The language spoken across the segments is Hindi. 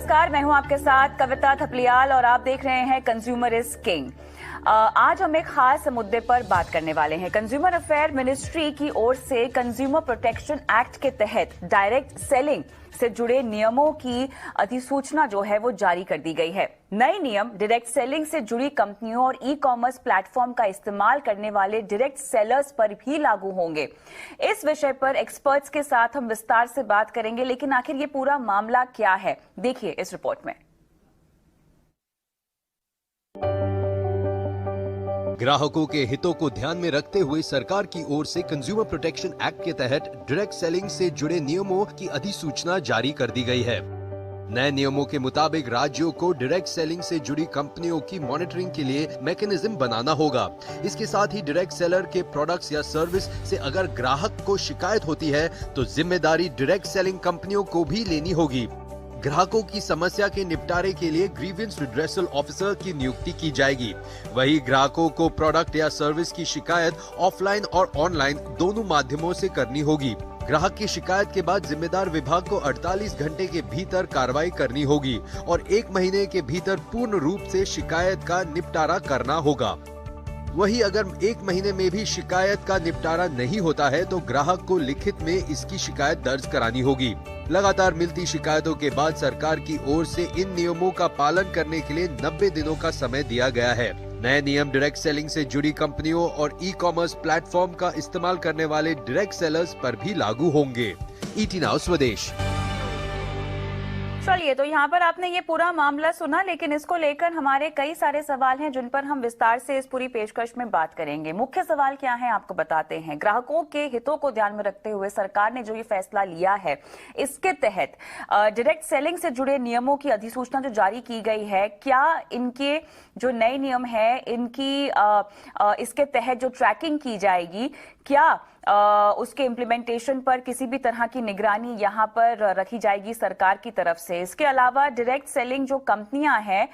नमस्कार, मैं हूं आपके साथ कविता थपलियाल और आप देख रहे हैं कंज्यूमर इज किंग। आज हम एक खास मुद्दे पर बात करने वाले हैं। कंज्यूमर अफेयर मिनिस्ट्री की ओर से कंज्यूमर प्रोटेक्शन एक्ट के तहत डायरेक्ट सेलिंग से जुड़े नियमों की अधिसूचना जो है वो जारी कर दी गई है। नए नियम डायरेक्ट सेलिंग से जुड़ी कंपनियों और ई कॉमर्स प्लेटफॉर्म का इस्तेमाल करने वाले डायरेक्ट सेलर्स पर भी लागू होंगे। इस विषय पर एक्सपर्ट्स के साथ हम विस्तार से बात करेंगे, लेकिन आखिर ये पूरा मामला क्या है, देखिए इस रिपोर्ट में। ग्राहकों के हितों को ध्यान में रखते हुए सरकार की ओर से कंज्यूमर प्रोटेक्शन एक्ट के तहत डायरेक्ट सेलिंग से जुड़े नियमों की अधिसूचना जारी कर दी गई है। नए नियमों के मुताबिक राज्यों को डायरेक्ट सेलिंग से जुड़ी कंपनियों की मॉनिटरिंग के लिए मैकेनिज्म बनाना होगा। इसके साथ ही डायरेक्ट सेलर के प्रोडक्ट्स या सर्विस से अगर ग्राहक को शिकायत होती है तो जिम्मेदारी डायरेक्ट सेलिंग कंपनियों को भी लेनी होगी। ग्राहकों की समस्या के निपटारे के लिए ग्रीवेंस रिड्रेसल ऑफिसर की नियुक्ति की जाएगी। वही ग्राहकों को प्रोडक्ट या सर्विस की शिकायत ऑफलाइन और ऑनलाइन दोनों माध्यमों से करनी होगी। ग्राहक की शिकायत के बाद जिम्मेदार विभाग को 48 घंटे के भीतर कार्रवाई करनी होगी और 1 महीने के भीतर पूर्ण रूप से शिकायत का निपटारा करना होगा। वही अगर 1 महीने में भी शिकायत का निपटारा नहीं होता है तो ग्राहक को लिखित में इसकी शिकायत दर्ज करानी होगी। लगातार मिलती शिकायतों के बाद सरकार की ओर से इन नियमों का पालन करने के लिए 90 दिनों का समय दिया गया है। नए नियम डायरेक्ट सेलिंग से जुड़ी कंपनियों और ई कॉमर्स प्लेटफॉर्म का इस्तेमाल करने वाले डायरेक्ट सेलर्स पर भी लागू होंगे। ईटी नाउ स्वदेश। चलिए, तो यहाँ पर आपने ये पूरा मामला सुना, लेकिन इसको लेकर हमारे कई सारे सवाल हैं जिन पर हम विस्तार से इस पूरी पेशकश में बात करेंगे। मुख्य सवाल क्या है आपको बताते हैं। ग्राहकों के हितों को ध्यान में रखते हुए सरकार ने जो ये फैसला लिया है, इसके तहत डायरेक्ट सेलिंग से जुड़े नियमों की अधिसूचना जो जारी की गई है, क्या इनके जो नए नियम है इनकी इसके तहत जो ट्रैकिंग की जाएगी, क्या उसके इम्प्लीमेंटेशन पर किसी भी तरह की निगरानी यहाँ पर रखी जाएगी सरकार की तरफ से। इसके अलावा डायरेक्ट सेलिंग जो कंपनियां हैं,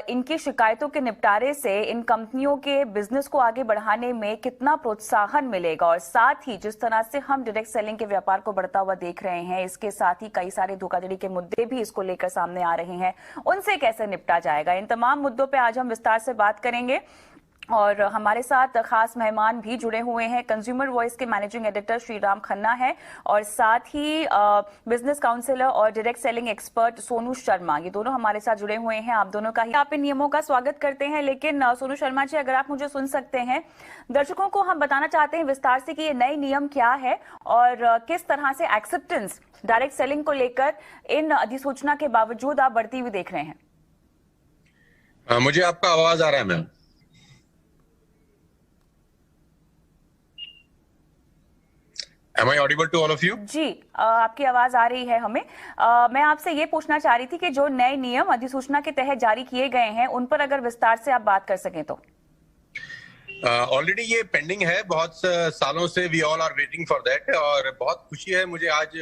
इनकी शिकायतों के निपटारे से इन कंपनियों के बिजनेस को आगे बढ़ाने में कितना प्रोत्साहन मिलेगा, और साथ ही जिस तरह से हम डायरेक्ट सेलिंग के व्यापार को बढ़ता हुआ देख रहे हैं, इसके साथ ही कई सारे धोखाधड़ी के मुद्दे भी इसको लेकर सामने आ रहे हैं, उनसे कैसे निपटा जाएगा। इन तमाम मुद्दों पर आज हम विस्तार से बात करेंगे और हमारे साथ खास मेहमान भी जुड़े हुए हैं। कंज्यूमर वॉइस के मैनेजिंग एडिटर श्रीराम खन्ना है और साथ ही बिजनेस काउंसलर और direct selling expert Sonu Sharma, ये दोनों हमारे साथ जुड़े हुए हैं। आप दोनों का ही आप इन नियमों का स्वागत करते हैं। लेकिन सोनू शर्मा जी, अगर आप मुझे सुन सकते हैं, दर्शकों को हम बताना चाहते हैं विस्तार से कि ये नए नियम क्या है और किस तरह से एक्सेप्टेंस डायरेक्ट सेलिंग को लेकर इन अधिसूचना के बावजूद आप बढ़ती हुई देख रहे हैं। मुझे आपका आवाज आ रहा है ma'am? Am I audible to all of you? जी, आपकी आवाज आ रही है हमें। मैं आपसे ये पूछना चाह रही थी कि जो नए नियम अधिसूचना के तहत जारी किए गए हैं, उन पर अगर विस्तार से आप बात कर सकें तो। ऑलरेडी ये पेंडिंग है, बहुत सालों से we all are waiting for that, और बहुत खुशी है मुझे आज,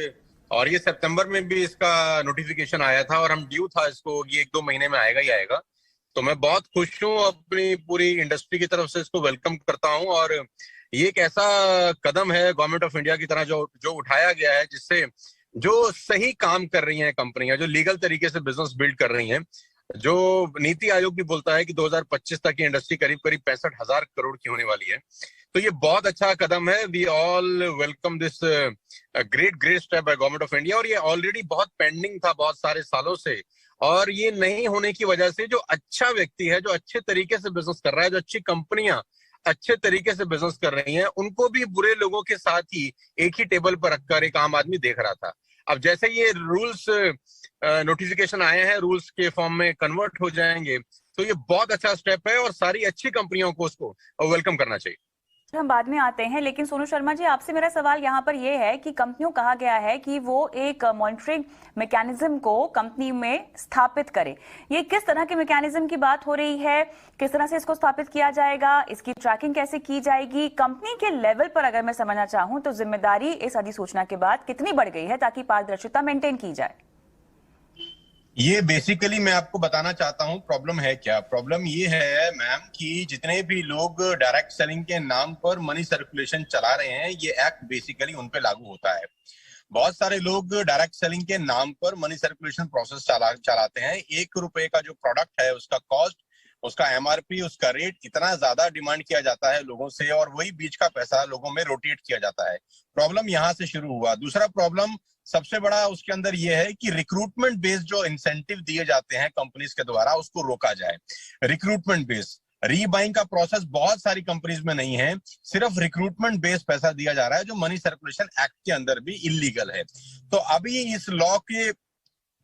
और ये सितंबर में भी इसका नोटिफिकेशन आया था और हम ड्यू था इसको, ये 1-2 महीने में आएगा ही आएगा। तो मैं बहुत खुश हूँ, अपनी पूरी इंडस्ट्री की तरफ से इसको वेलकम करता हूँ। और ये एक ऐसा कदम है गवर्नमेंट ऑफ इंडिया की तरह जो उठाया गया है, जिससे जो सही काम कर रही हैं कंपनियां, जो लीगल तरीके से बिजनेस बिल्ड कर रही हैं, जो नीति आयोग भी बोलता है कि 2025 तक की इंडस्ट्री करीब 65,000 करोड़ की होने वाली है। तो ये बहुत अच्छा कदम है। We all welcome this great step by government of India. और ये ऑलरेडी बहुत पेंडिंग था बहुत सारे सालों से, और ये नहीं होने की वजह से जो अच्छा व्यक्ति है, जो अच्छे तरीके से बिजनेस कर रहा है, जो अच्छी कंपनियां अच्छे तरीके से बिजनेस कर रही हैं, उनको भी बुरे लोगों के साथ ही एक ही टेबल पर रखकर एक आम आदमी देख रहा था। अब जैसे ये रूल्स नोटिफिकेशन आए हैं, रूल्स के फॉर्म में कन्वर्ट हो जाएंगे, तो ये बहुत अच्छा स्टेप है और सारी अच्छी कंपनियों को उसको वेलकम करना चाहिए। हम बाद में आते हैं, लेकिन सोनू शर्मा जी, आपसे मेरा सवाल यहाँ पर यह है कि कंपनियों कहा गया है कि वो एक मॉनिटरिंग मैकेनिज्म को कंपनी में स्थापित करे। ये किस तरह के मैकेनिज्म की बात हो रही है, किस तरह से इसको स्थापित किया जाएगा, इसकी ट्रैकिंग कैसे की जाएगी? कंपनी के लेवल पर अगर मैं समझना चाहूँ तो जिम्मेदारी इस अधिसूचना के बाद कितनी बढ़ गई है ताकि पारदर्शिता मेंटेन की जाए? ये बेसिकली मैं आपको बताना चाहता हूँ प्रॉब्लम है क्या। प्रॉब्लम ये है मैम कि जितने भी लोग डायरेक्ट सेलिंग के नाम पर मनी सर्कुलेशन चला रहे हैं, ये एक्ट बेसिकली उन पे लागू होता है। बहुत सारे लोग डायरेक्ट सेलिंग के नाम पर मनी सर्कुलेशन प्रोसेस चलाते हैं। ₹1 का जो प्रोडक्ट है उसका कॉस्ट, उसका एमआरपी, उसका रेट इतना ज्यादा डिमांड किया जाता है लोगों से और वही बीच का पैसा लोगों में रोटेट किया जाता है। प्रॉब्लम यहां से शुरू हुआ। दूसरा प्रॉब्लम सबसे बड़ा उसके अंदर यह है कि रिक्रूटमेंट बेस्ड जो इंसेंटिव दिए जाते हैं कंपनीज के द्वारा उसको रोका जाए। रिक्रूटमेंट बेस्ड रीबाइंग का प्रोसेस बहुत सारी कंपनीज में नहीं है, सिर्फ रिक्रूटमेंट बेस्ड पैसा दिया जा रहा है जो मनी सर्कुलेशन एक्ट के अंदर भी इलीगल है। तो अभी इस लॉ के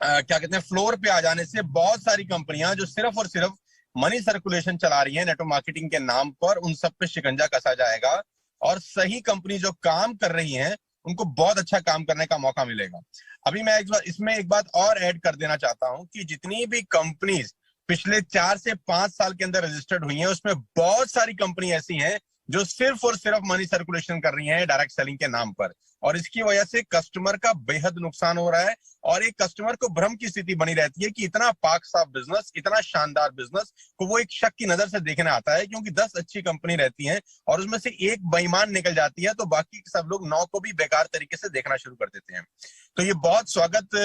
क्या कहते हैं फ्लोर पे आ जाने से बहुत सारी कंपनियां जो सिर्फ और सिर्फ मनी सर्कुलेशन चला रही है नेटवर्क मार्केटिंग के नाम पर, उन सब पे शिकंजा कसा जाएगा और सही कंपनी जो काम कर रही हैं उनको बहुत अच्छा काम करने का मौका मिलेगा। अभी मैं इसमें एक बात और ऐड कर देना चाहता हूं कि जितनी भी कंपनीज पिछले 4 से 5 साल के अंदर रजिस्टर्ड हुई हैं उसमें बहुत सारी कंपनी ऐसी हैं जो सिर्फ और सिर्फ मनी सर्कुलेशन कर रही हैं डायरेक्ट सेलिंग के नाम पर, और इसकी वजह से कस्टमर का बेहद नुकसान हो रहा है और एक कस्टमर को भ्रम की स्थिति बनी रहती है कि इतना पाक साफ बिजनेस, इतना शानदार बिजनेस को वो एक शक की नजर से देखने आता है, क्योंकि 10 अच्छी कंपनी रहती हैं और उसमें से एक बेईमान निकल जाती है तो बाकी सब लोग 9 को भी बेकार तरीके से देखना शुरू कर देते हैं। तो ये बहुत स्वागत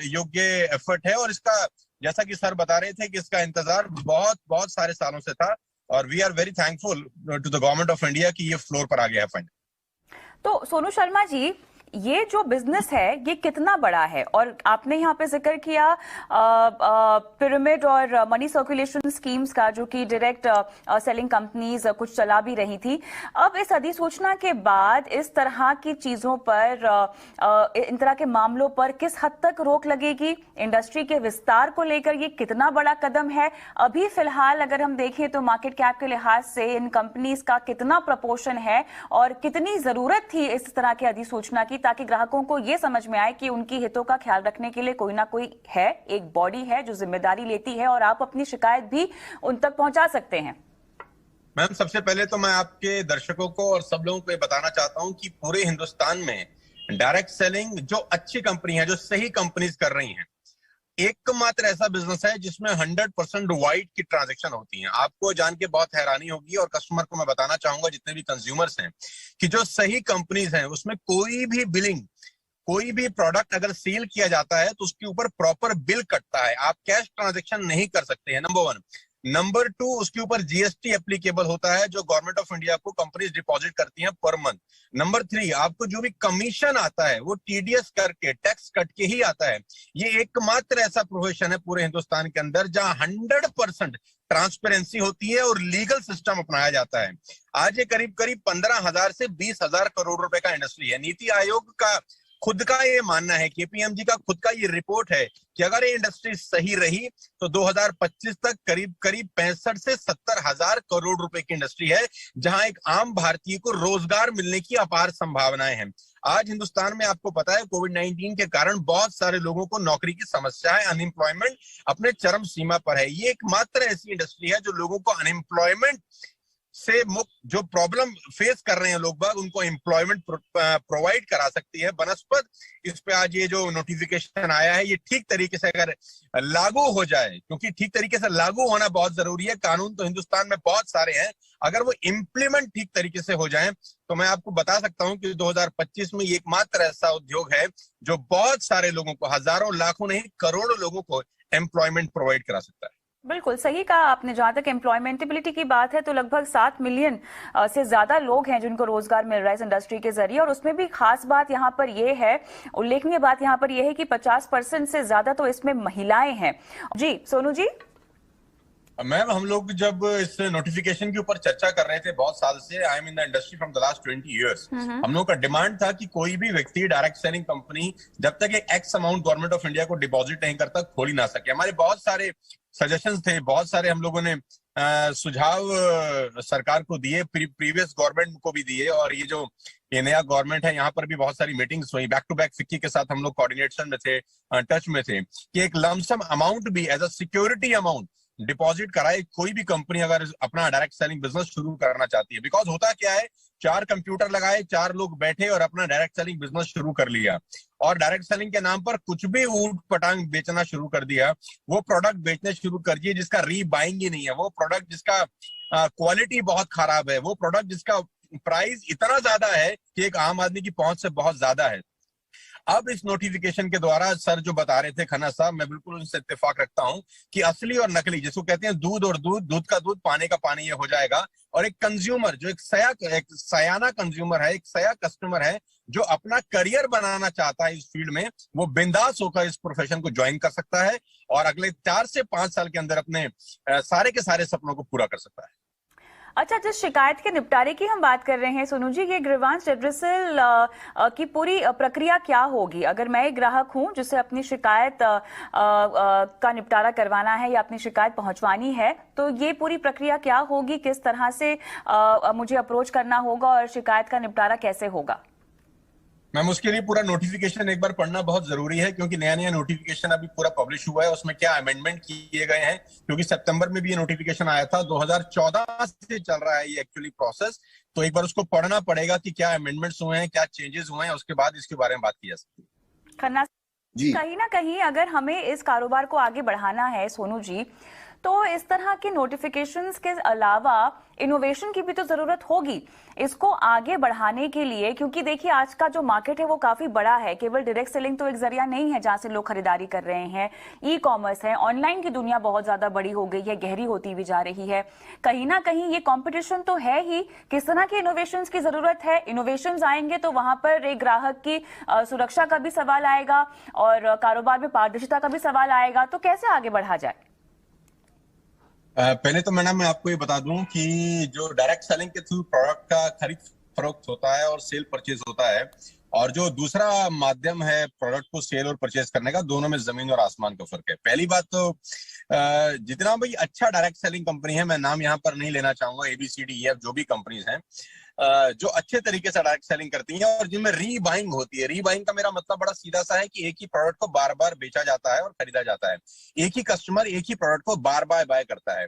योग्य एफर्ट है और इसका जैसा कि सर बता रहे थे कि इसका इंतजार बहुत बहुत सारे सालों से था और we are very thankful to the government of India कि ये फ्लोर पर आ गया है फंड। तो सोनू शर्मा जी, ये जो बिजनेस है ये कितना बड़ा है? और आपने यहाँ पे जिक्र किया पिरामिड और मनी सर्कुलेशन स्कीम्स का, जो कि डायरेक्ट सेलिंग कंपनीज कुछ चला भी रही थी। अब इस अधिसूचना के बाद इस तरह की चीजों पर, इन तरह के मामलों पर किस हद तक रोक लगेगी? इंडस्ट्री के विस्तार को लेकर ये कितना बड़ा कदम है? अभी फिलहाल अगर हम देखें तो मार्केट कैप के लिहाज से इन कंपनीज का कितना प्रपोर्शन है और कितनी जरूरत थी इस तरह की अधिसूचना की, ताकि ग्राहकों को यह समझ में आए कि उनकी हितों का ख्याल रखने के लिए कोई ना कोई है, एक बॉडी है जो जिम्मेदारी लेती है और आप अपनी शिकायत भी उन तक पहुंचा सकते हैं। मैम, सबसे पहले तो मैं आपके दर्शकों को और सब लोगों को ये बताना चाहता हूं कि पूरे हिंदुस्तान में डायरेक्ट सेलिंग जो अच्छी कंपनी है, जो सही कंपनीज कर रही हैं, एकमात्र ऐसा बिजनेस है जिसमें 100% वाइट की ट्रांजैक्शन होती हैं। आपको जान के बहुत हैरानी होगी और कस्टमर को मैं बताना चाहूंगा, जितने भी कंज्यूमर्स हैं, कि जो सही कंपनीज हैं उसमें कोई भी बिलिंग, कोई भी प्रोडक्ट अगर सेल किया जाता है तो उसके ऊपर प्रॉपर बिल कटता है। आप कैश ट्रांजैक्शन नहीं कर सकते हैं, नंबर 1। नंबर 2, उसके ऊपर जीएसटी एप्लीकेबल होता है जो गवर्नमेंट ऑफ इंडिया को कंपनीज डिपॉजिट करती हैं पर मंथ। नंबर 3, आपको जो भी कमीशन आता है वो टीडीएस करके, टैक्स कट के ही आता है। ये एकमात्र ऐसा प्रोफेशन है पूरे हिंदुस्तान के अंदर जहां 100% ट्रांसपेरेंसी होती है और लीगल सिस्टम अपनाया जाता है। आज ये करीब करीब 15,000 से 20,000 करोड़ रुपए का इंडस्ट्री है। नीति आयोग का खुद का ये मानना है, केपीएमजी का खुद का ये रिपोर्ट है कि अगर ये इंडस्ट्री सही रही तो 2025 तक करीब करीब 65 से 70 हजार करोड़ रुपए की इंडस्ट्री है, जहां एक आम भारतीय को रोजगार मिलने की अपार संभावनाएं हैं। आज हिंदुस्तान में आपको पता है कोविड-19 के कारण बहुत सारे लोगों को नौकरी की समस्या है, अनएम्प्लॉयमेंट अपने चरम सीमा पर है। ये एकमात्र ऐसी इंडस्ट्री है जो लोगों को अनएम्प्लॉयमेंट से मुक्त, जो प्रॉब्लम फेस कर रहे हैं लोग बाग, उनको एम्प्लॉयमेंट प्रोवाइड करा सकती है। बनस्पत इस पे आज ये जो नोटिफिकेशन आया है ये ठीक तरीके से अगर लागू हो जाए, क्योंकि ठीक तरीके से लागू होना बहुत जरूरी है। कानून तो हिंदुस्तान में बहुत सारे हैं, अगर वो इम्प्लीमेंट ठीक तरीके से हो जाए तो मैं आपको बता सकता हूं कि 2025 में ये एकमात्र ऐसा उद्योग है जो बहुत सारे लोगों को, हजारों लाखों नहीं करोड़ों लोगों को एम्प्लॉयमेंट प्रोवाइड करा सकता है। बिल्कुल सही कहा आपने। जहां तक एम्प्लॉयमेंटेबिलिटी की बात है तो लगभग 7 मिलियन से ज्यादा लोग हैं जिनको रोजगार मिल रहा है इस इंडस्ट्री के जरिए, और उसमें भी खास बात यहां पर यह है, उल्लेखनीय बात यहां पर यह है कि 50% से ज्यादा तो इसमें महिलाएं हैं। जी सोनू जी। मैम, हम लोग जब इस नोटिफिकेशन के ऊपर चर्चा कर रहे थे बहुत साल से, I am in the industry from the last 20 years, हम लोग का डिमांड था कि कोई भी व्यक्ति डायरेक्ट सेलिंग कंपनी जब तक एक x amount government of India को डिपॉजिट नहीं करता खोल ही ना सके। हमारे बहुत सारे सजेशंस थे, बहुत सारे हम लोगों ने सुझाव सरकार को दिए, प्रीवियस गवर्नमेंट को भी दिए, और ये जो ये नया गवर्नमेंट है यहाँ पर भी बहुत सारी मीटिंग्स हुई। बैक टू बैक फिक्की के साथ हम लोग कोऑर्डिनेशन में थे, टच में थे कि एक लमसम अमाउंट भी as a security amount deposit कराए कोई भी कंपनी अगर अपना डायरेक्ट सेलिंग बिजनेस शुरू करना चाहती है। बिकॉज होता क्या है, 4 कंप्यूटर लगाए, 4 लोग बैठे और अपना डायरेक्ट सेलिंग बिजनेस शुरू कर लिया और डायरेक्ट सेलिंग के नाम पर कुछ भी ऊट पटांग बेचना शुरू कर दिया। वो प्रोडक्ट बेचने शुरू कर दिए जिसका रीबाइंग ही नहीं है, वो प्रोडक्ट जिसका क्वालिटी बहुत खराब है, वो प्रोडक्ट जिसका प्राइस इतना ज्यादा है कि एक आम आदमी की पहुंच से बहुत ज्यादा है। अब इस नोटिफिकेशन के द्वारा सर जो बता रहे थे खन्ना साहब, मैं बिल्कुल उनसे इत्तेफाक रखता हूं कि असली और नकली, जिसको कहते हैं दूध और दूध, दूध का दूध, पानी का पानी, ये हो जाएगा। और एक कंज्यूमर जो एक सयाना कंज्यूमर है, एक सया कस्टमर है, जो अपना करियर बनाना चाहता है इस फील्ड में, वो बिंदास होकर इस प्रोफेशन को ज्वाइन कर सकता है और अगले 4 से 5 साल के अंदर अपने सारे के सारे सपनों को पूरा कर सकता है। अच्छा, जिस शिकायत के निपटारे की हम बात कर रहे हैं सोनू जी, ये ग्रीवांस रिड्रेसल की पूरी प्रक्रिया क्या होगी? अगर मैं एक ग्राहक हूं जिसे अपनी शिकायत का निपटारा करवाना है या अपनी शिकायत पहुंचवानी है, तो ये पूरी प्रक्रिया क्या होगी? किस तरह से मुझे अप्रोच करना होगा और शिकायत का निपटारा कैसे होगा? मैम, उसके लिए पूरा नोटिफिकेशन एक बार पढ़ना बहुत जरूरी है, क्योंकि नया नया नोटिफिकेशन अभी पूरा पब्लिश हुआ है। उसमें क्या अमेंडमेंट किए गए हैं, क्योंकि सितंबर में भी ये नोटिफिकेशन आया था, 2014 से चल रहा है ये एक्चुअली प्रोसेस। तो एक बार उसको पढ़ना पड़ेगा कि क्या अमेंडमेंट्स हुए हैं, क्या चेंजेस हुए हैं, उसके बाद इसके बारे में बात की जा सकती है। खन्ना जी, कहीं ना कहीं अगर हमें इस कारोबार को आगे बढ़ाना है सोनू जी, तो इस तरह के नोटिफिकेशंस के अलावा इनोवेशन की भी तो जरूरत होगी इसको आगे बढ़ाने के लिए, क्योंकि देखिए आज का जो मार्केट है वो काफी बड़ा है। केवल डायरेक्ट सेलिंग तो एक जरिया नहीं है जहां से लोग खरीदारी कर रहे हैं, ई कॉमर्स है, ऑनलाइन की दुनिया बहुत ज्यादा बड़ी हो गई है, गहरी होती भी जा रही है। कहीं ना कहीं ये कॉम्पिटिशन तो है ही। किस तरह के इनोवेशंस की जरूरत है? इनोवेशंस आएंगे तो वहां पर एक ग्राहक की सुरक्षा का भी सवाल आएगा और कारोबार में पारदर्शिता का भी सवाल आएगा। तो कैसे आगे बढ़ा जाए? पहले तो मैडम मैं आपको ये बता दूं कि जो डायरेक्ट सेलिंग के थ्रू प्रोडक्ट का खरीद फरोख्त होता है और सेल परचेज होता है, और जो दूसरा माध्यम है प्रोडक्ट को सेल और परचेज करने का, दोनों में जमीन और आसमान का फर्क है। पहली बात तो जितना भाई अच्छा डायरेक्ट सेलिंग कंपनी है, मैं नाम यहाँ पर नहीं लेना चाहूंगा, ABCDEF जो भी कंपनीज हैं, जो अच्छे तरीके से डायरेक्ट सेलिंग करती हैं और जिनमें रीबाइंग होती है। रीबाइंग का मेरा मतलब बड़ा सीधा सा है कि एक ही प्रोडक्ट को बार बार बेचा जाता है और खरीदा जाता है। एक ही कस्टमर एक ही प्रोडक्ट को बार बार बाय करता है।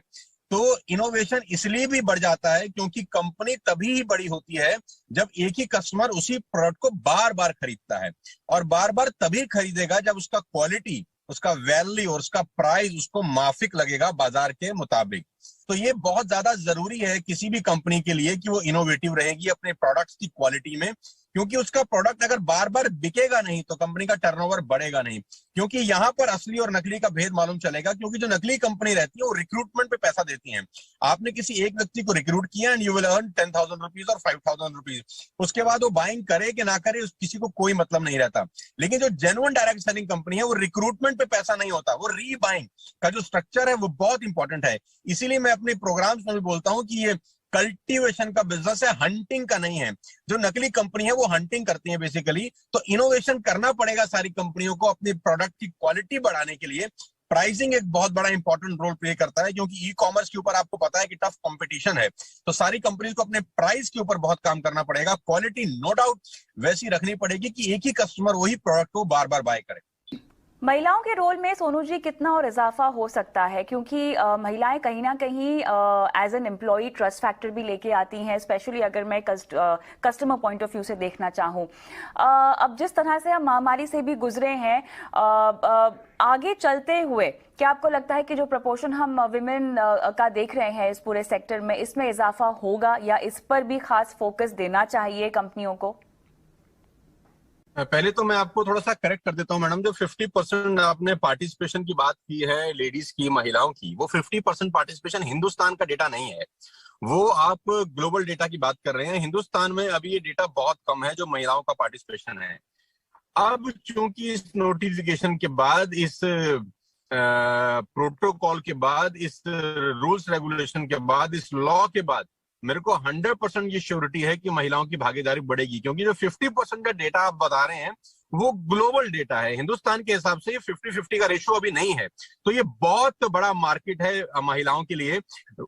तो इनोवेशन इसलिए भी बढ़ जाता है क्योंकि कंपनी तभी ही बड़ी होती है जब एक ही कस्टमर उसी प्रोडक्ट को बार बार खरीदता है, और बार बार तभी खरीदेगा जब उसका क्वालिटी, उसका वैल्यू और उसका प्राइस उसको माफिक लगेगा बाजार के मुताबिक। तो ये बहुत ज्यादा जरूरी है किसी भी कंपनी के लिए कि वो इनोवेटिव रहेगी अपने प्रोडक्ट्स की क्वालिटी में, क्योंकि उसका प्रोडक्ट अगर बार बार बिकेगा नहीं तो कंपनी का टर्नओवर बढ़ेगा नहीं। क्योंकि यहाँ पर असली और नकली का भेद मालूम चलेगा, क्योंकि जो नकली कंपनी रहती है वो रिक्रूटमेंट पे पैसा देती है। आपने किसी एक व्यक्ति को रिक्रूट किया and you will earn 10,000 rupees और 5,000 रुपीज, उसके बाद वो बाइंग करे कि ना करे किसी को कोई मतलब नहीं रहता। लेकिन जो जेन्युइन डायरेक्ट सेलिंग कंपनी है वो रिक्रूटमेंट पे पैसा नहीं होता, वो रीबाइंग का जो स्ट्रक्चर है वो बहुत इंपॉर्टेंट है। इसीलिए मैं अपने प्रोग्राम्स में भी बोलता हूँ कि ये कल्टीवेशन का बिजनेस है, हंटिंग का नहीं है। जो नकली कंपनी है वो हंटिंग करती है बेसिकली। तो इनोवेशन करना पड़ेगा सारी कंपनियों को अपनी प्रोडक्ट की क्वालिटी बढ़ाने के लिए। प्राइसिंग एक बहुत बड़ा इंपॉर्टेंट रोल प्ले करता है, क्योंकि ई कॉमर्स के ऊपर आपको पता है कि टफ कंपटीशन है। तो सारी कंपनीज को अपने प्राइस के ऊपर बहुत काम करना पड़ेगा। क्वालिटी नो डाउट वैसी रखनी पड़ेगी कि एक ही कस्टमर वही प्रोडक्ट को बार बार बाय करे। महिलाओं के रोल में सोनू जी कितना और इजाफा हो सकता है? क्योंकि महिलाएं कहीं ना कहीं as an employ trust factor भी लेके आती हैं, स्पेशली अगर मैं कस्टमर पॉइंट ऑफ व्यू से देखना चाहूं। अब जिस तरह से हम महामारी से भी गुजरे हैं, आगे चलते हुए क्या आपको लगता है कि जो प्रपोर्शन हम विमेन का देख रहे हैं इस पूरे सेक्टर में, इसमें इजाफा होगा या इस पर भी खास फोकस देना चाहिए कंपनियों को? पहले तो मैं आपको थोड़ा सा करेक्ट कर देता हूं मैडम। जो 50% आपने पार्टिसिपेशन की बात की है लेडीज की, महिलाओं की, वो 50% पार्टिसिपेशन हिंदुस्तान का डेटा नहीं है, वो आप ग्लोबल डेटा की बात कर रहे हैं। हिंदुस्तान में अभी ये डेटा बहुत कम है जो महिलाओं का पार्टिसिपेशन है। अब चूंकि इस नोटिफिकेशन के बाद, इस प्रोटोकॉल के बाद, इस रूल्स रेगुलेशन के बाद, इस लॉ के बाद मेरे को 100% ये श्योरिटी है कि महिलाओं की भागीदारी बढ़ेगी। क्योंकि जो 50% का डेटा आप बता रहे हैं वो ग्लोबल डेटा है, हिंदुस्तान के हिसाब से ये 50-50 का रेशियो अभी नहीं है। तो ये बहुत बड़ा मार्केट है महिलाओं के लिए।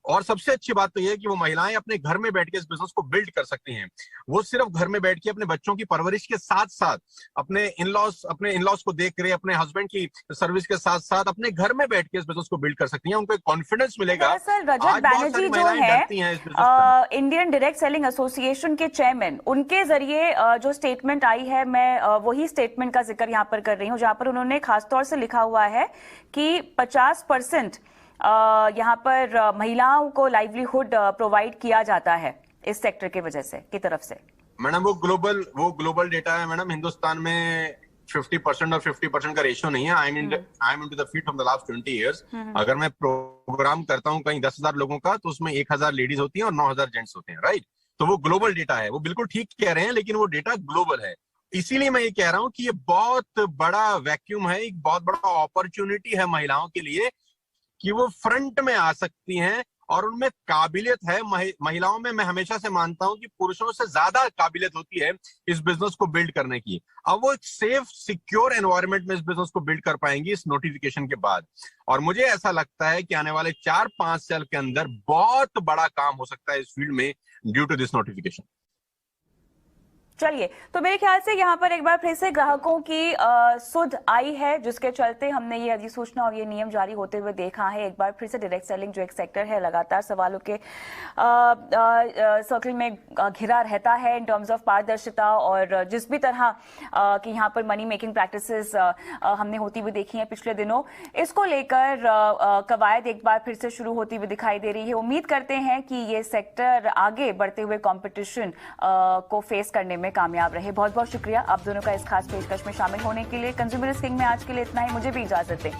और सबसे अच्छी बात तो ये है कि वो महिलाएं अपने घर में बैठ के इस बिजनेस को बिल्ड कर सकती हैं। वो सिर्फ घर में बैठ के अपने बच्चों की परवरिश के साथ साथ अपने इनलॉज को देख रहे, अपने हस्बैंड की सर्विस के साथ साथ अपने घर में बैठ के इस बिजनेस को बिल्ड कर सकती हैं। उनको एक कॉन्फिडेंस मिलेगा। रजत बैनर्जी जो है इंडियन डायरेक्ट सेलिंग एसोसिएशन के चेयरमैन, उनके जरिए जो स्टेटमेंट आई है, मैं वही स्टेटमेंट का जिक्र यहां पर कर रही हूं, जहां पर उन्होंने खासतौर से लिखा हुआ है कि 50% यहां पर महिलाओं को लाइवलीहुड प्रोवाइड किया जाता है इस सेक्टर की वजह से, की तरफ से। मैडम वो ग्लोबल डेटा है मैडम। हिंदुस्तान में 50% और 50% का रेशियो नहीं है। I am into the field from the last 20 years. अगर मैं प्रोग्राम करता हूँ कहीं 10,000 लोगों का, तो उसमें 1,000 लेडीज होती हैं और 9,000 जेंट्स होते हैं, राइट। तो वो ग्लोबल डेटा है, वो बिल्कुल ठीक कह रहे हैं, लेकिन वो डेटा ग्लोबल है। इसीलिए मैं ये कह रहा हूँ कि ये बहुत बड़ा वैक्यूम है, एक बहुत बड़ा अपॉर्चुनिटी है महिलाओं के लिए कि वो फ्रंट में आ सकती हैं और उनमें काबिलियत है। महिलाओं में मैं हमेशा से मानता हूं कि पुरुषों से ज्यादा काबिलियत होती है इस बिजनेस को बिल्ड करने की। अब वो एक सेफ सिक्योर एनवायरनमेंट में इस बिजनेस को बिल्ड कर पाएंगी इस नोटिफिकेशन के बाद। और मुझे ऐसा लगता है कि आने वाले 4-5 साल के अंदर बहुत बड़ा काम हो सकता है इस फील्ड में ड्यू टू दिस नोटिफिकेशन। चलिए, तो मेरे ख्याल से यहाँ पर एक बार फिर से ग्राहकों की सुध आई है, जिसके चलते हमने ये अधिसूचना और ये नियम जारी होते हुए देखा है। एक बार फिर से डायरेक्ट सेलिंग जो एक सेक्टर है, लगातार सवालों के सर्कल में घिरा रहता है इन टर्म्स ऑफ पारदर्शिता, और जिस भी तरह की यहाँ पर मनी मेकिंग प्रैक्टिसेस हमने होती हुई देखी हैं पिछले दिनों, इसको लेकर कवायद एक बार फिर से शुरू होती हुई दिखाई दे रही है। उम्मीद करते हैं कि ये सेक्टर आगे बढ़ते हुए कॉम्पिटिशन को फेस करने में कामयाब रहे। बहुत बहुत शुक्रिया आप दोनों का इस खास पेशकश में शामिल होने के लिए। कंज्यूमर किंग में आज के लिए इतना ही, मुझे भी इजाजत दें।